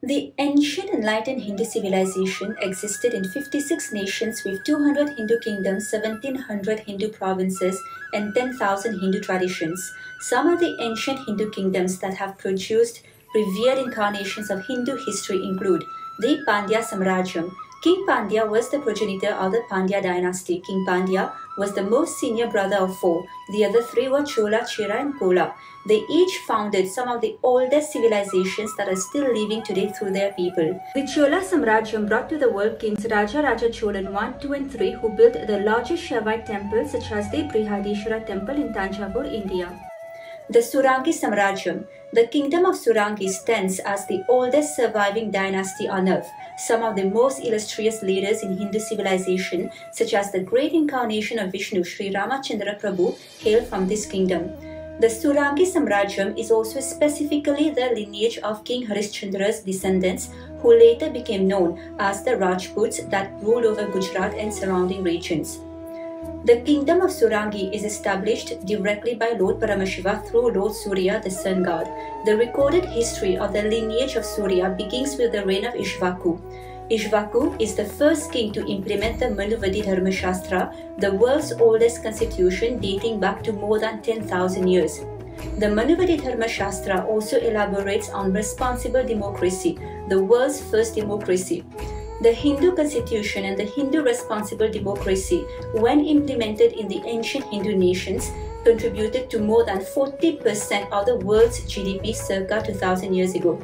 The ancient enlightened Hindu civilization existed in 56 nations with 200 Hindu kingdoms, 1700 Hindu provinces, and 10,000 Hindu traditions. Some of the ancient Hindu kingdoms that have produced revered incarnations of Hindu history include the Pandya Samrajyam. King Pandya was the progenitor of the Pandya dynasty. King Pandya was the most senior brother of four. The other three were Chola, Chera, and Kola. They each founded some of the oldest civilizations that are still living today through their people. The Chola Samrajyam brought to the world kings Raja Cholan 1, 2, and 3 who built the largest Shaivite temples such as the Brihadishwara temple in Tanjavur, India. The Surangi Samrajyam. The kingdom of Surangi stands as the oldest surviving dynasty on earth. Some of the most illustrious leaders in Hindu civilization, such as the great incarnation of Vishnu, Sri Ramachandra Prabhu, hail from this kingdom. The Surangi Samrajyam is also specifically the lineage of King Harishchandra's descendants, who later became known as the Rajputs that ruled over Gujarat and surrounding regions. The kingdom of Surangi is established directly by Lord Paramashiva through Lord Surya, the sun god. The recorded history of the lineage of Surya begins with the reign of Ishvaku. Ishvaku is the first king to implement the Manuvadi Dharma Shastra, the world's oldest constitution dating back to more than 10,000 years. The Manuvadi Dharma Shastra also elaborates on responsible democracy, the world's first democracy. The Hindu constitution and the Hindu responsible democracy, when implemented in the ancient Hindu nations, contributed to more than 40% of the world's GDP circa 2000 years ago.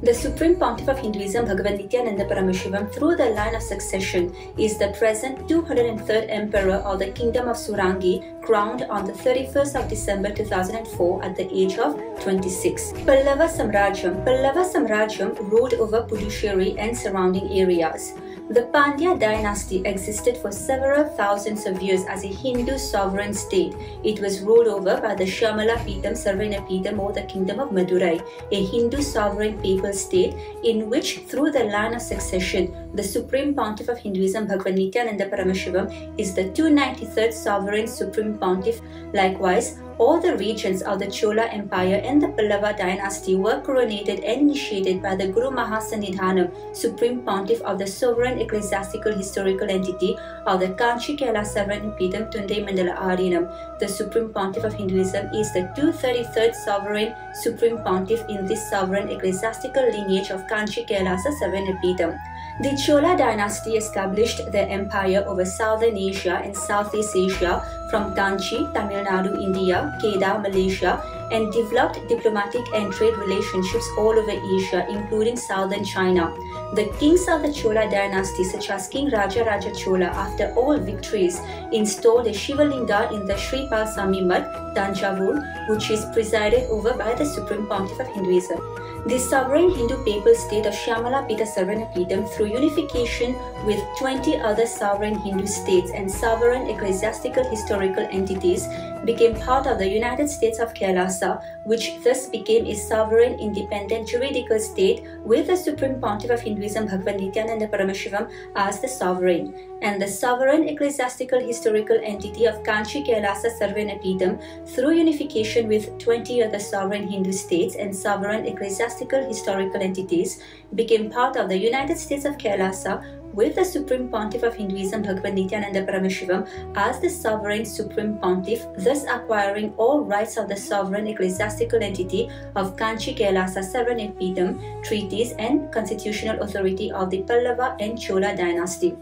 The Supreme Pontiff of Hinduism, Bhagavan Nithyananda Paramashivam, through the line of succession, is the present 203rd Emperor of the Kingdom of Surangi, crowned on the 31st of December 2004 at the age of 26. Pallava Samrajyam. Pallava Samrajyam ruled over Puducherry and surrounding areas. The Pandya dynasty existed for several thousands of years as a Hindu sovereign state. It was ruled over by the Shyamala Peetham Sarvanapeetham, or the Kingdom of Madurai, a Hindu sovereign papal state in which, through the line of succession, the Supreme Pontiff of Hinduism, Bhagavan Nithyananda Paramashivam, is the 293rd sovereign Supreme Pontiff. Likewise, all the regions of the Chola Empire and the Pallava dynasty were coronated and initiated by the Guru Mahasannidhanam, Supreme Pontiff of the sovereign ecclesiastical historical entity of the Kanchi KAILASA Peetham Tunde Mandala Arinam. The Supreme Pontiff of Hinduism is the 233rd sovereign Supreme Pontiff in this sovereign ecclesiastical lineage of Kanchi KAILASA Peetham. The Chola dynasty established their empire over Southern Asia and Southeast Asia from Kanchi, Tamil Nadu, India, Kedah, Malaysia, and developed diplomatic and trade relationships all over Asia, including southern China. The kings of the Chola dynasty, such as King Raja Chola, after all victories, installed a Shivalinga in the Sri Palsami Mat, Tanjavur, which is presided over by the Supreme Pontiff of Hinduism. The sovereign Hindu papal state of Shyamala Peetham Sarvanapeetham, through unification with 20 other sovereign Hindu states and sovereign ecclesiastical historical entities, became part of the United States of Kailasa, which thus became a sovereign independent juridical state with the Supreme Pontiff of Hinduism, Bhagavan Nithyananda Paramashivam, as the sovereign, and the sovereign ecclesiastical historical entity of Kanchi KAILASA Sarvanapeetham, through unification with 20 other sovereign Hindu states and sovereign ecclesiastical historical entities, became part of the United States of Kailasa, with the Supreme Pontiff of Hinduism, Bhagavan Nithyananda Paramashivam, as the sovereign Supreme Pontiff, thus acquiring all rights of the sovereign ecclesiastical entity of Kanchi KAILASA Sarvanapeetham, treaties and constitutional authority of the Pallava and Chola dynasty.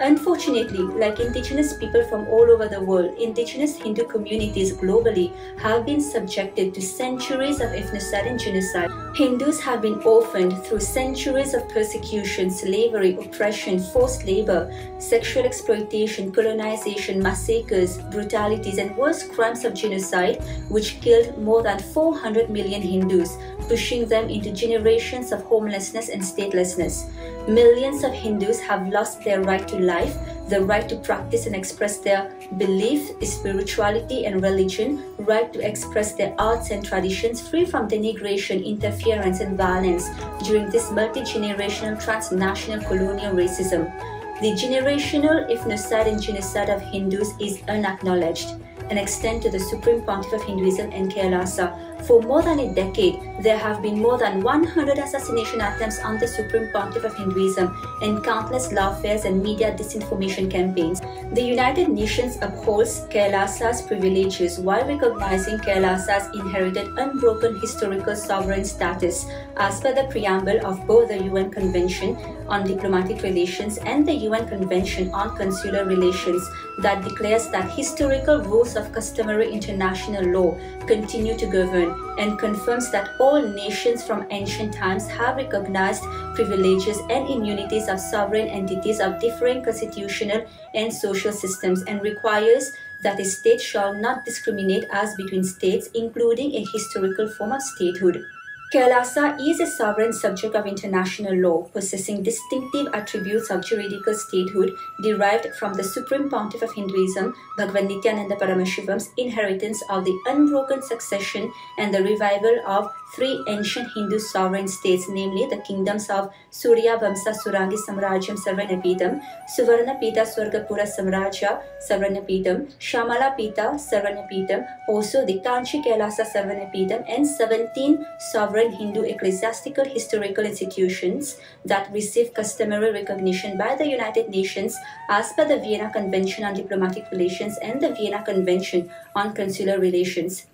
Unfortunately, like indigenous people from all over the world, indigenous Hindu communities globally have been subjected to centuries of ethnocide and genocide. Hindus have been orphaned through centuries of persecution, slavery, oppression, forced labor, sexual exploitation, colonization, massacres, brutalities, and worse crimes of genocide, which killed more than 400 million Hindus, pushing them into generations of homelessness and statelessness. Millions of Hindus have lost their right to life, the right to practice and express their belief, spirituality and religion, right to express their arts and traditions free from denigration, interference and violence during this multi-generational transnational colonial racism. The generational ethnocide and genocide of Hindus is unacknowledged. and extend to the Supreme Pontiff of Hinduism and KAILASA. For more than a decade, there have been more than 100 assassination attempts on the Supreme Pontiff of Hinduism and countless lawfares and media disinformation campaigns. The United Nations upholds KAILASA's privileges while recognizing KAILASA's inherited unbroken historical sovereign status as per the preamble of both the UN Convention on Diplomatic Relations and the UN Convention on Consular Relations, that declares that historical rules of customary international law continue to govern, and confirms that all nations from ancient times have recognized privileges and immunities of sovereign entities of differing constitutional and social systems, and requires that a state shall not discriminate as between states, including a historical form of statehood. KAILASA is a sovereign subject of international law, possessing distinctive attributes of juridical statehood derived from the Supreme Pontiff of Hinduism, Bhagavan Nithyananda Paramashivan's inheritance of the unbroken succession and the revival of three ancient Hindu sovereign states, namely the kingdoms of Surya Vamsa Surangi Samrajyam Sarvanapidam, Suvarna Pita Swargapura Samraja Sarvanapidam, Shamala Pita Sarvanapidam, also the Kanchi KAILASA Sarvanapidam, and 17 sovereign Hindu ecclesiastical historical institutions that receive customary recognition by the United Nations as per the Vienna Convention on Diplomatic Relations and the Vienna Convention on Consular Relations.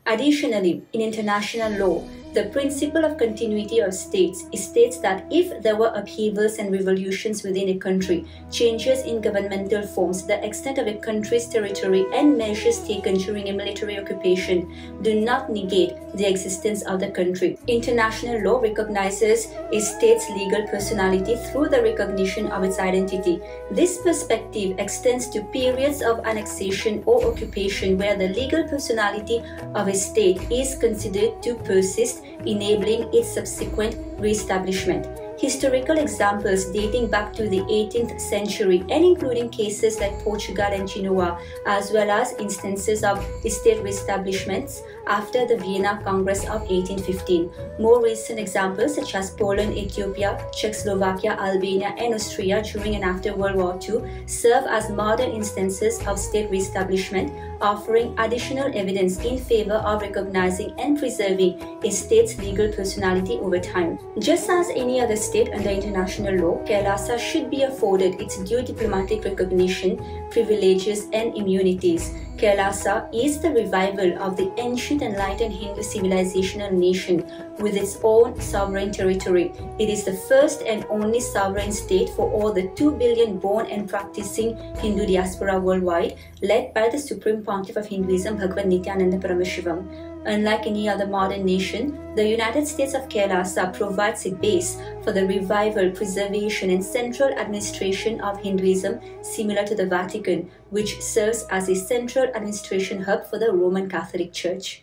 Additionally, in international law, the principle of continuity of states states that if there were upheavals and revolutions within a country, changes in governmental forms, the extent of a country's territory, and measures taken during a military occupation do not negate the existence of the country. International law recognizes a state's legal personality through the recognition of its identity. This perspective extends to periods of annexation or occupation where the legal personality of a state is considered to persist, enabling its subsequent re-establishment. Historical examples dating back to the 18th century and including cases like Portugal and Genoa, as well as instances of state re-establishments after the Vienna Congress of 1815. More recent examples such as Poland, Ethiopia, Czechoslovakia, Albania, and Austria during and after World War II serve as modern instances of state re-establishment, offering additional evidence in favor of recognizing and preserving a state's legal personality over time. Just as any other state under international law, KAILASA should be afforded its due diplomatic recognition, privileges, and immunities. KAILASA is the revival of the ancient enlightened Hindu civilizational nation with its own sovereign territory. It is the first and only sovereign state for all the 2 billion born and practicing Hindu diaspora worldwide, led by the Supreme Pontiff of Hinduism, Bhagavan Nithyananda Paramashivam. Unlike any other modern nation, the United States of KAILASA provides a base for the revival, preservation, and central administration of Hinduism, similar to the Vatican, which serves as a central administration hub for the Roman Catholic Church.